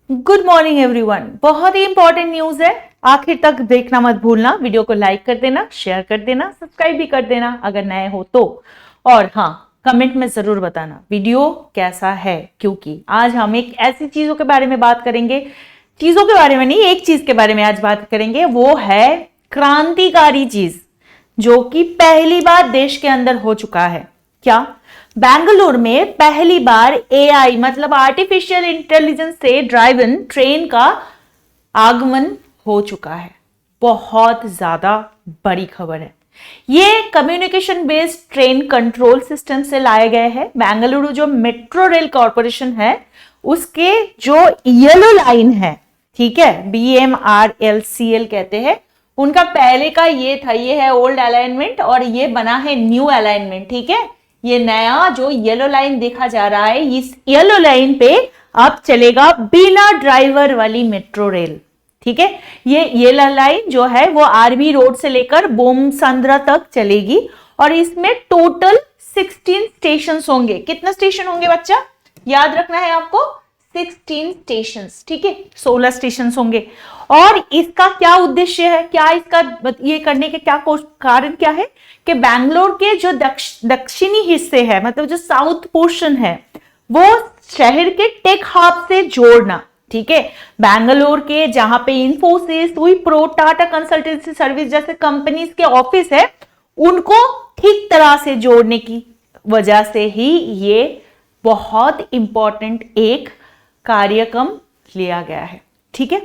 Good morning everyone. बहुत ही important news है, आखिर तक देखना मत भूलना। वीडियो को लाइक कर देना, शेयर कर देना, सब्सक्राइब भी कर देना अगर नए हो तो। और हाँ, कमेंट में जरूर बताना वीडियो कैसा है, क्योंकि आज हम एक ऐसी चीजों के बारे में बात करेंगे, चीजों के बारे में नहीं, एक चीज के बारे में आज बात करेंगे। वो है क्रांतिकारी चीज जो कि पहली बार देश के अंदर हो चुका है। क्या? बेंगलुरु में पहली बार एआई मतलब आर्टिफिशियल इंटेलिजेंस से ड्राइवन ट्रेन का आगमन हो चुका है। बहुत ज्यादा बड़ी खबर है। ये communication based train control system से लाए गए हैं। बेंगलुरु जो मेट्रो रेल कॉर्पोरेशन है उसके जो येलो लाइन है, ठीक है, BMRLCL कहते हैं, उनका पहले का ये था, ये है ओल्ड अलाइनमेंट और ये बना है न्यू अलाइनमेंट। ठीक है, ये नया जो येलो लाइन देखा जा रहा है, इस येलो लाइन पे अब चलेगा बिना ड्राइवर वाली मेट्रो रेल। ठीक है, ये येलो लाइन जो है वो आरबी रोड से लेकर बोमसंद्रा तक चलेगी और इसमें टोटल 16 स्टेशन होंगे। कितना स्टेशन होंगे बच्चा? याद रखना है आपको, 16 स्टेशन। ठीक है, 16 स्टेशन होंगे। और इसका क्या उद्देश्य है, क्या इसका ये करने के क्या कारण क्या है कि बेंगलोर के जो दक्षिणी हिस्से है, मतलब जो साउथ पोर्शन है, वो शहर के टेक हब से जोड़ना। ठीक है, बेंगलोर के जहां पे इंफोसिस, विप्रो, टाटा कंसल्टेंसी सर्विस जैसे कंपनीज के ऑफिस है, उनको ठीक तरह से जोड़ने की वजह से ही ये बहुत इंपॉर्टेंट एक कार्यक्रम लिया गया है। ठीक है,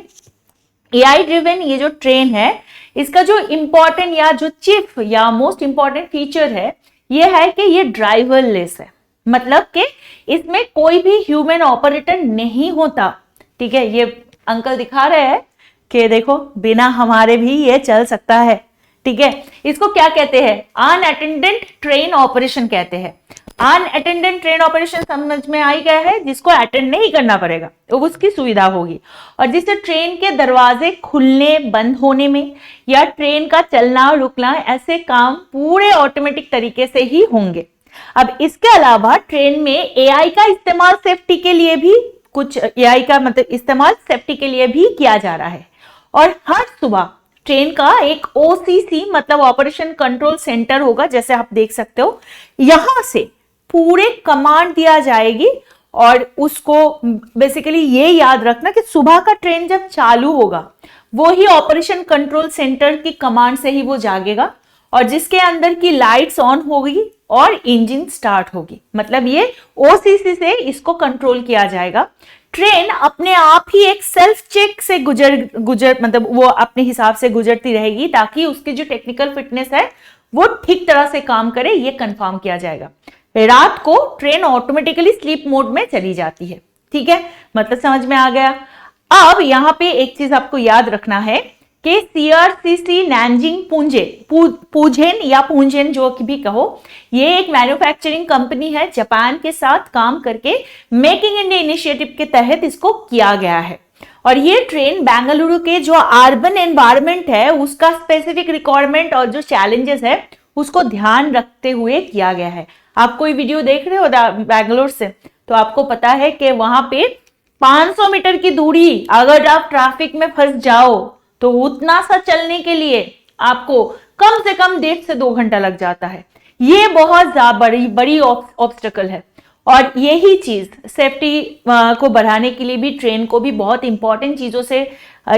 एआई ड्रिवन ये जो ट्रेन है, इसका जो इंपॉर्टेंट या जो चीफ या मोस्ट इंपॉर्टेंट फीचर है ये है कि ये ड्राइवरलेस है। मतलब कि इसमें कोई भी ह्यूमन ऑपरेटर नहीं होता। ठीक है, ये अंकल दिखा रहे हैं कि देखो बिना हमारे भी ये चल सकता है। ठीक है, इसको क्या कहते हैं? अनअटेंडेंट ट्रेन ऑपरेशन कहते हैं। अनअटेंडेंट ट्रेन ऑपरेशन समझ में आई गया है, जिसको अटेंड नहीं करना पड़ेगा तो उसकी सुविधा होगी, और जिससे ट्रेन के दरवाजे खुलने बंद होने में या ट्रेन का चलना रुकना, ऐसे काम पूरे ऑटोमेटिक तरीके से ही होंगे। अब इसके अलावा ट्रेन में एआई का इस्तेमाल सेफ्टी के लिए भी, कुछ एआई का मतलब इस्तेमाल सेफ्टी के लिए भी किया जा रहा है। और हर सुबह ट्रेन का एक OCC मतलब ऑपरेशन कंट्रोल सेंटर होगा, जैसे आप देख सकते हो। यहां से पूरे कमांड दिया जाएगी और उसको बेसिकली ये याद रखना कि सुबह का ट्रेन जब चालू होगा वो ही ऑपरेशन कंट्रोल सेंटर की कमांड से ही वो जागेगा और जिसके अंदर की लाइट्स ऑन होगी और इंजन स्टार्ट होगी। मतलब ये OCC से इसको कंट्रोल किया जाएगा। ट्रेन अपने आप ही एक सेल्फ चेक से गुजर मतलब वो अपने हिसाब से गुजरती रहेगी, ताकि उसकी जो टेक्निकल फिटनेस है वो ठीक तरह से काम करे, ये कंफर्म किया जाएगा। रात को ट्रेन ऑटोमेटिकली स्लीप मोड में चली जाती है। ठीक है, मतलब समझ में आ गया। अब यहां पे एक चीज आपको याद रखना है कि CRCC नैनजिंग पूजेन या पूंजेन जो भी कहो, ये एक मैन्युफैक्चरिंग कंपनी है। जापान के साथ काम करके मेकिंग इंडिया इनिशिएटिव के तहत इसको किया गया है। और ये ट्रेन बेंगलुरु के जो अर्बन एनवायरनमेंट है उसका स्पेसिफिक रिक्वायरमेंट और जो चैलेंजेस है उसको ध्यान रखते हुए किया गया है। आप कोई वीडियो देख रहे हो बेंगलोर से तो आपको पता है कि वहां पे 500 मीटर की दूरी अगर आप ट्रैफिक में फंस जाओ तो उतना सा चलने के लिए आपको कम से कम 1.5 से 2 घंटा लग जाता है। ये बहुत बड़ी ऑब्स्टेकल है। और यही चीज सेफ्टी को बढ़ाने के लिए भी ट्रेन को भी बहुत इंपॉर्टेंट चीजों से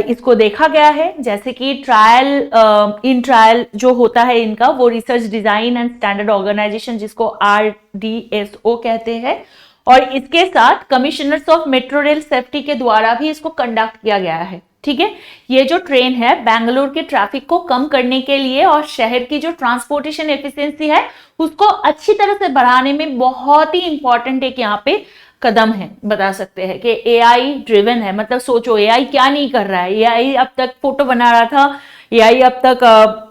इसको देखा गया है, जैसे कि इन ट्रायल जो होता है इनका, वो research design and standard organisation जिसको RDSO कहते हैं, और इसके साथ commissioners of metro rail safety के द्वारा भी इसको कंडक्ट किया गया है। ठीक है, ये जो ट्रेन है बेंगलुरु के ट्रैफिक को कम करने के लिए और शहर की जो ट्रांसपोर्टेशन एफिशिएंसी है उसको अच्छी तरह से बढ़ाने में बहुत ही इंपॉर्टेंट एक यहाँ पे कदम है। बता सकते हैं कि एआई ड्रिवन है। मतलब सोचो एआई क्या नहीं कर रहा है। एआई अब तक फोटो बना रहा था, एआई अब तक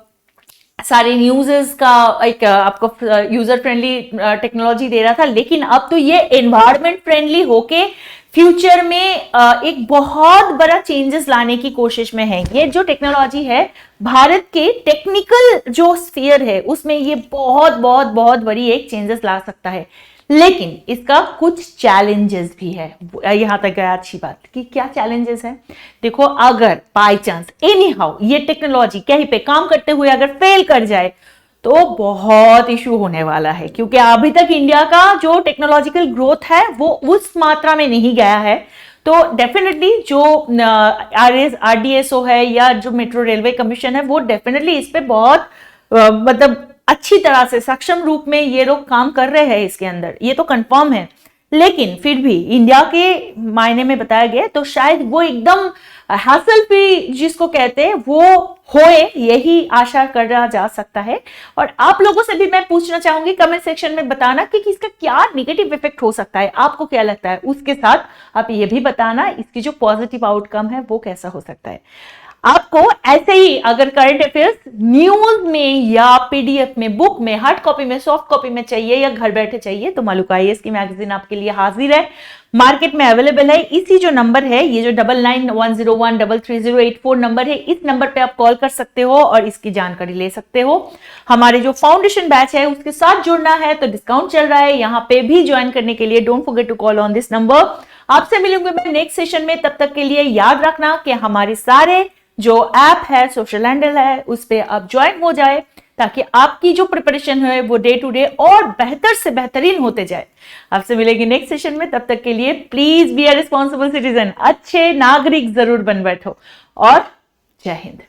सारे न्यूज़ का एक आपको यूजर फ्रेंडली टेक्नोलॉजी दे रहा था, लेकिन अब तो ये एनवायरमेंट फ्रेंडली होके फ्यूचर में एक बहुत बड़ा चेंजेस लाने की कोशिश में है। ये जो टेक्नोलॉजी है भारत के टेक्निकल जो स्फीयर है उसमें ये बहुत बहुत बहुत बड़ी एक चेंजेस ला सकता है। लेकिन इसका कुछ चैलेंजेस भी है। यहां तक गया, अच्छी बात कि क्या चैलेंजेस है। देखो, अगर बाय चांस एनी हाउ ये टेक्नोलॉजी कहीं पे काम करते हुए अगर फेल कर जाए तो बहुत इशू होने वाला है, क्योंकि अभी तक इंडिया का जो टेक्नोलॉजिकल ग्रोथ है वो उस मात्रा में नहीं गया है। तो डेफिनेटली जो RDSO है या जो मेट्रो रेलवे कमीशन है वो डेफिनेटली इस पे बहुत मतलब अच्छी तरह से सक्षम रूप में ये लोग काम कर रहे हैं इसके अंदर, ये तो कंफर्म है। लेकिन फिर भी इंडिया के मायने में बताया गया तो शायद वो एकदम हासिल फ्री जिसको कहते हैं वो होए, यही आशा करा जा सकता है। और आप लोगों से भी मैं पूछना चाहूंगी कमेंट सेक्शन में बताना कि इसका क्या नेगेटिव इफेक्ट हो सकता है, आपको क्या लगता है। उसके साथ आप ये भी बताना इसकी जो पॉजिटिव आउटकम है वो कैसा हो सकता है। आपको ऐसे ही अगर करंट अफेयर्स न्यूज में या PDF में, बुक में, हार्ड कॉपी में, सॉफ्ट कॉपी में चाहिए या घर बैठे चाहिए तो मालूका IAS की मैगजीन आपके लिए हाजिर है, मार्केट में अवेलेबल है। इसी जो नंबर है, ये जो 9910133084 नंबर है, इस नंबर पे आप कॉल कर सकते हो और इसकी जानकारी ले सकते हो। हमारे जो फाउंडेशन बैच है उसके साथ जुड़ना है तो डिस्काउंट चल रहा है, यहाँ पे भी ज्वाइन करने के लिए don't forget to call on this number. आपसे मिलूंगी मैं नेक्स्ट सेशन में, तब तक के लिए याद रखना कि हमारे सारे जो ऐप है, सोशल हैंडल है, उस पे आप ज्वाइन हो जाए ताकि आपकी जो प्रिपरेशन है वो डे टू डे और बेहतर से बेहतरीन होते जाए। आपसे मिलेगी नेक्स्ट सेशन में, तब तक के लिए please be a responsible citizen, अच्छे नागरिक जरूर बन बैठो और जय हिंद।